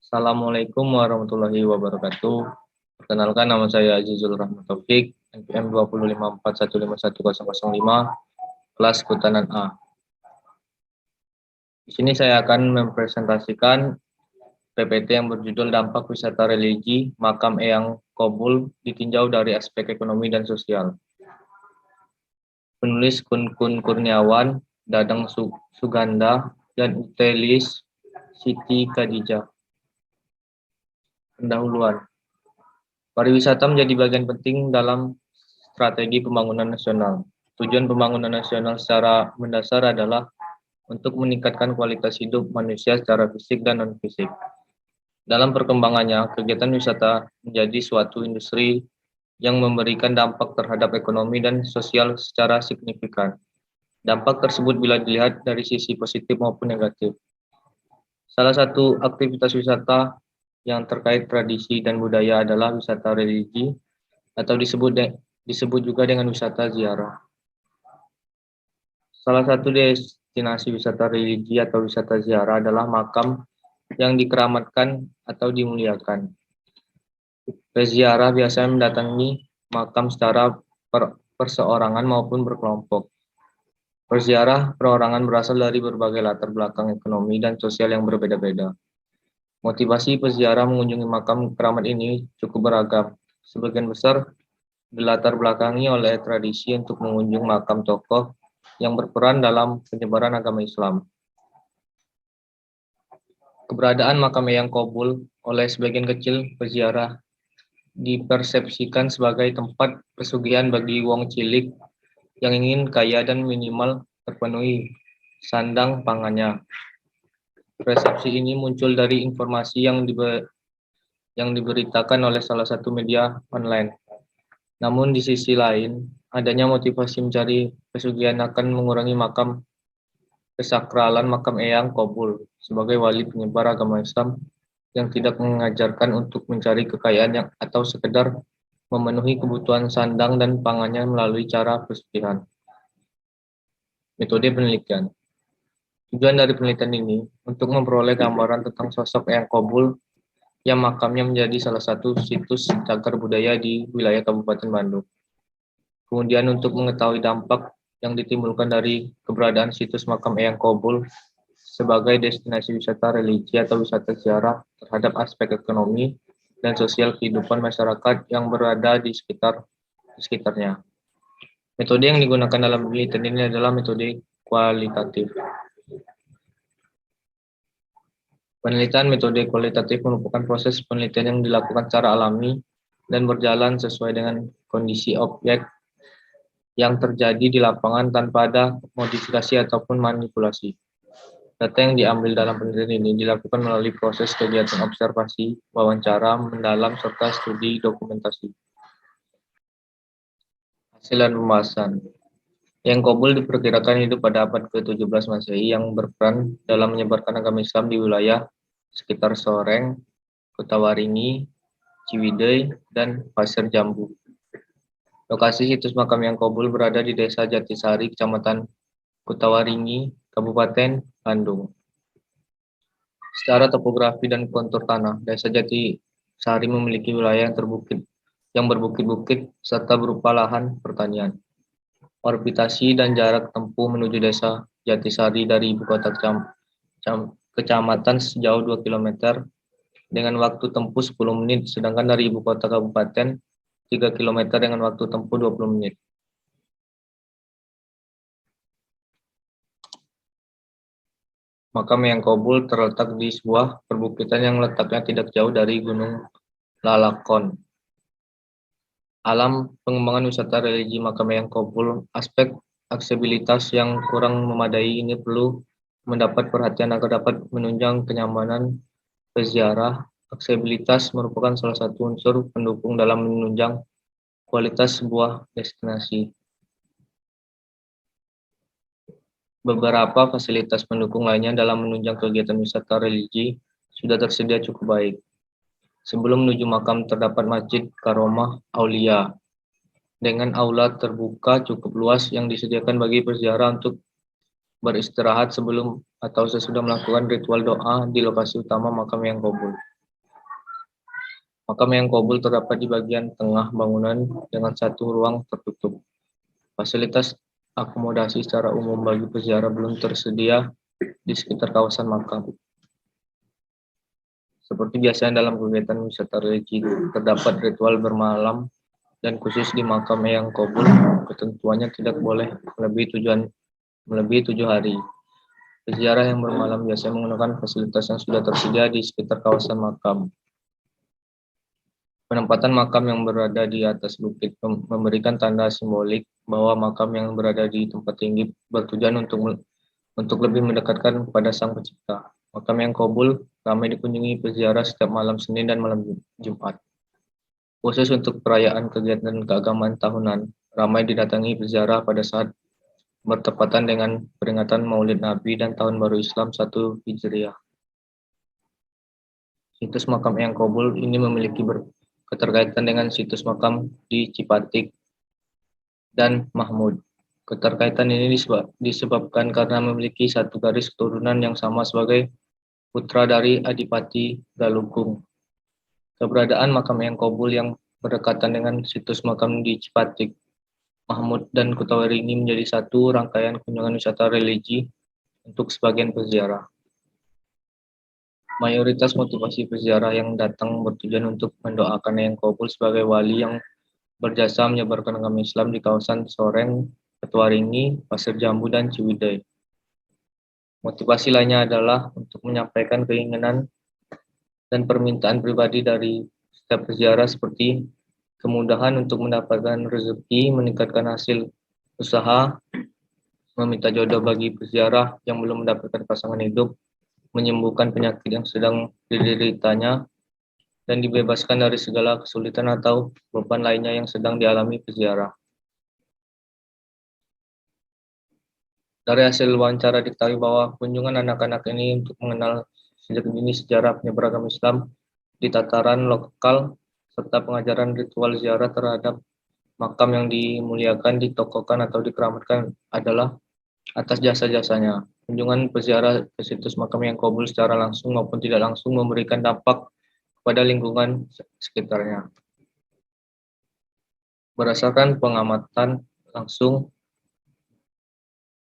Assalamualaikum warahmatullahi wabarakatuh. Perkenalkan, nama saya Azizul Rahmat Taufik, NPM 254151005, kelas Kehutanan A. Di sini saya akan mempresentasikan PPT yang berjudul Dampak Wisata Religi Makam Eyang Kobul ditinjau dari aspek ekonomi dan sosial. Penulis Kun Kurniawan, Dadang Suganda, dan Utelis Siti Khadijah. Pendahuluan. Pariwisata menjadi bagian penting dalam strategi pembangunan nasional. Tujuan pembangunan nasional secara mendasar adalah untuk meningkatkan kualitas hidup manusia secara fisik dan non-fisik. Dalam perkembangannya, kegiatan wisata menjadi suatu industri yang memberikan dampak terhadap ekonomi dan sosial secara signifikan. Dampak tersebut bila dilihat dari sisi positif maupun negatif. Salah satu aktivitas wisata yang terkait tradisi dan budaya adalah wisata religi atau disebut juga dengan wisata ziarah. Salah satu destinasi wisata religi atau wisata ziarah adalah makam yang dikeramatkan atau dimuliakan. Peziarah biasanya mendatangi makam secara perseorangan maupun berkelompok. Peziarah perorangan berasal dari berbagai latar belakang ekonomi dan sosial yang berbeda-beda. Motivasi peziarah mengunjungi makam keramat ini cukup beragam. Sebagian besar dilatar belakangi oleh tradisi untuk mengunjungi makam tokoh yang berperan dalam penyebaran agama Islam. Keberadaan makam Eyang Kobul oleh sebagian kecil peziarah dipersepsikan sebagai tempat pesugihan bagi wong cilik yang ingin kaya dan minimal terpenuhi sandang pangannya. Persepsi ini muncul dari informasi yang diberitakan oleh salah satu media online. Namun di sisi lain, adanya motivasi mencari pesugihan akan mengurangi kesakralan makam Eyang Kobul sebagai wali penyebar agama Islam yang tidak mengajarkan untuk mencari kekayaan atau sekedar memenuhi kebutuhan sandang dan pangannya melalui cara pesugihan. Metode penelitian. Tujuan dari penelitian ini untuk memperoleh gambaran tentang sosok Eyang Kobul yang makamnya menjadi salah satu situs cagar budaya di wilayah Kabupaten Bandung. Kemudian untuk mengetahui dampak yang ditimbulkan dari keberadaan situs makam Eyang Kobul sebagai destinasi wisata religi atau wisata ziarah terhadap aspek ekonomi dan sosial kehidupan masyarakat yang berada di sekitarnya. Metode yang digunakan dalam penelitian ini adalah metode kualitatif. Penelitian metode kualitatif merupakan proses penelitian yang dilakukan secara alami dan berjalan sesuai dengan kondisi objek yang terjadi di lapangan tanpa ada modifikasi ataupun manipulasi. Data yang diambil dalam penelitian ini dilakukan melalui proses kegiatan observasi, wawancara, mendalam, serta studi dokumentasi. Hasil dan pembahasan. Eyang Kobul diperkirakan hidup pada abad ke-17 Masehi yang berperan dalam menyebarkan agama Islam di wilayah sekitar Soreng, Kotawaringin, Ciwidey, dan Pasir Jambu. Lokasi situs makam Eyang Kobul berada di Desa Jatisari, Kecamatan Kotawaringin, Kabupaten Bandung. Secara topografi dan kontur tanah, Desa Jatisari memiliki wilayah yang berbukit-bukit serta berupa lahan pertanian. Orbitasi dan jarak tempuh menuju Desa Jatisari dari ibu kota kecamatan sejauh 2 km dengan waktu tempuh 10 menit, sedangkan dari ibu kota kabupaten 3 km dengan waktu tempuh 20 menit. Makam Eyang Kobul terletak di sebuah perbukitan yang letaknya tidak jauh dari Gunung Lalakon. Alam pengembangan wisata religi makam Eyang Kobul, aspek aksesibilitas yang kurang memadai ini perlu mendapat perhatian agar dapat menunjang kenyamanan peziarah. Aksesibilitas merupakan salah satu unsur pendukung dalam menunjang kualitas sebuah destinasi. Beberapa fasilitas pendukung lainnya dalam menunjang kegiatan wisata religi sudah tersedia cukup baik. Sebelum menuju makam terdapat Masjid Karomah Aulia dengan aula terbuka cukup luas yang disediakan bagi peziarah untuk beristirahat sebelum atau sesudah melakukan ritual doa di lokasi utama makam Eyang Kobul. Makam Eyang Kobul terdapat di bagian tengah bangunan dengan satu ruang tertutup. Fasilitas akomodasi secara umum bagi peziarah belum tersedia di sekitar kawasan makam. Seperti biasanya dalam kegiatan wisata religi, terdapat ritual bermalam dan khusus di makam Eyang Kobul, ketentuannya tidak boleh melebihi 7 hari. Peziarah yang bermalam biasanya menggunakan fasilitas yang sudah tersedia di sekitar kawasan makam. Penempatan makam yang berada di atas bukit memberikan tanda simbolik bahwa makam yang berada di tempat tinggi bertujuan untuk lebih mendekatkan kepada Sang Pencipta. Makam Eyang Kobul ramai dikunjungi peziarah setiap malam Senin dan malam Jumat. Khusus untuk perayaan kegiatan keagamaan tahunan, ramai didatangi peziarah pada saat bertepatan dengan peringatan Maulid Nabi dan Tahun Baru Islam 1 Hijriah. Situs makam Eyang Kobul ini memiliki keterkaitan dengan situs makam di Cipatik dan Mahmud. Keterkaitan ini disebabkan karena memiliki satu garis keturunan yang sama sebagai putra dari Adipati Galunggung. Keberadaan makam Eyang Kobul yang berdekatan dengan situs makam di Cipatik, Mahmud, dan Kutawaringin menjadi satu rangkaian kunjungan wisata religi untuk sebagian peziarah. Mayoritas motivasi peziarah yang datang bertujuan untuk mendoakan Eyang Kobul sebagai wali yang berjasa menyebarkan agama Islam di kawasan Soreng, Ketuaringi, Pasir Jambu, dan Ciwidey. Motivasi lainnya adalah untuk menyampaikan keinginan dan permintaan pribadi dari setiap peziarah seperti kemudahan untuk mendapatkan rezeki, meningkatkan hasil usaha, meminta jodoh bagi peziarah yang belum mendapatkan pasangan hidup, menyembuhkan penyakit yang sedang dideritanya, dan dibebaskan dari segala kesulitan atau beban lainnya yang sedang dialami peziarah. Dari hasil wawancara diketahui bahwa kunjungan anak-anak ini untuk mengenal sejak dini sejarah penyebar agama Islam di tataran lokal serta pengajaran ritual ziarah terhadap makam yang dimuliakan, ditokohkan atau dikeramatkan adalah atas jasa-jasanya. Kunjungan peziarah ke situs makam Eyang Kobul secara langsung maupun tidak langsung memberikan dampak pada lingkungan sekitarnya. Berdasarkan pengamatan langsung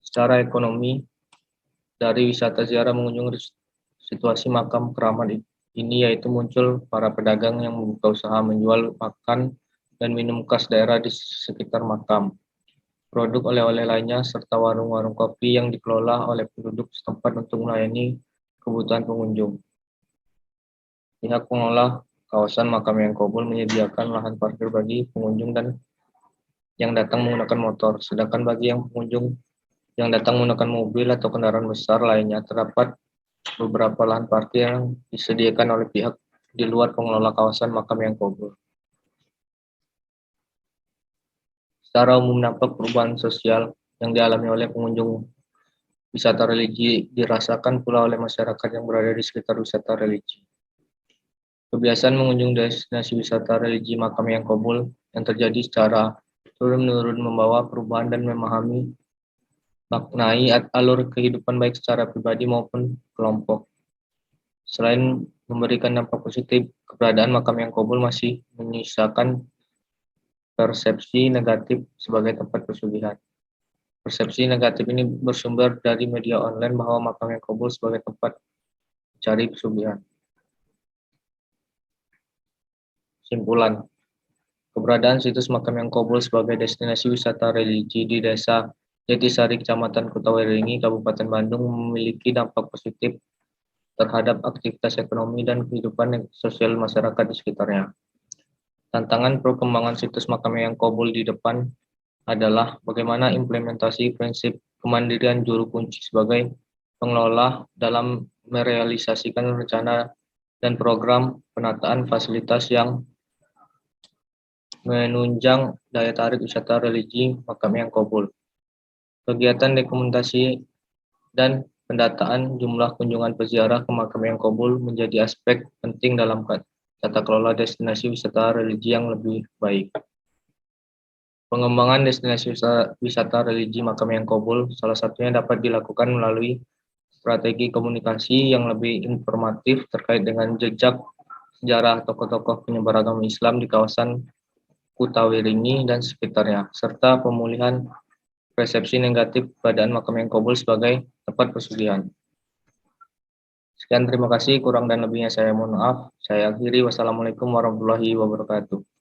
secara ekonomi dari wisata ziarah mengunjungi situasi makam keramat ini, yaitu muncul para pedagang yang membuka usaha menjual makan dan minum khas daerah di sekitar makam, produk oleh-oleh lainnya, serta warung-warung kopi yang dikelola oleh penduduk setempat untuk melayani kebutuhan pengunjung. Pihak pengelola kawasan makam Eyang Kobul menyediakan lahan parkir bagi pengunjung dan yang datang menggunakan motor, sedangkan bagi yang pengunjung yang datang menggunakan mobil atau kendaraan besar lainnya, terdapat beberapa lahan parkir yang disediakan oleh pihak di luar pengelola kawasan makam Eyang Kobul. Secara umum nampak perubahan sosial yang dialami oleh pengunjung wisata religi dirasakan pula oleh masyarakat yang berada di sekitar wisata religi. Kebiasaan mengunjung destinasi wisata religi makam Eyang Kobul yang terjadi secara turun-menurun membawa perubahan dan memahami maknai alur kehidupan baik secara pribadi maupun kelompok. Selain memberikan dampak positif, keberadaan makam Eyang Kobul masih menyisakan persepsi negatif sebagai tempat pesugihan. Persepsi negatif ini bersumber dari media online bahwa makam Eyang Kobul sebagai tempat mencari pesugihan. Simpulan, keberadaan situs makam Eyang Kobul sebagai destinasi wisata religi di Desa Jatisari, Kecamatan Kutawaringin, Kabupaten Bandung memiliki dampak positif terhadap aktivitas ekonomi dan kehidupan sosial masyarakat di sekitarnya. Tantangan perkembangan situs makam Eyang Kobul di depan adalah bagaimana implementasi prinsip kemandirian juru kunci sebagai pengelola dalam merealisasikan rencana dan program penataan fasilitas yang menunjang daya tarik wisata religi makam Eyang Kobul. Kegiatan dokumentasi dan pendataan jumlah kunjungan peziarah ke makam Eyang Kobul menjadi aspek penting dalam tata kelola destinasi wisata religi yang lebih baik. Pengembangan destinasi wisata religi makam Eyang Kobul salah satunya dapat dilakukan melalui strategi komunikasi yang lebih informatif terkait dengan jejak sejarah tokoh-tokoh penyebar agama Islam di kawasan Kutawiringi dan sekitarnya, serta pemulihan persepsi negatif keberadaan makam yang Qabul sebagai tempat pesugihan. Sekian, terima kasih. Kurang dan lebihnya saya mohon maaf. Saya akhiri. Wassalamualaikum warahmatullahi wabarakatuh.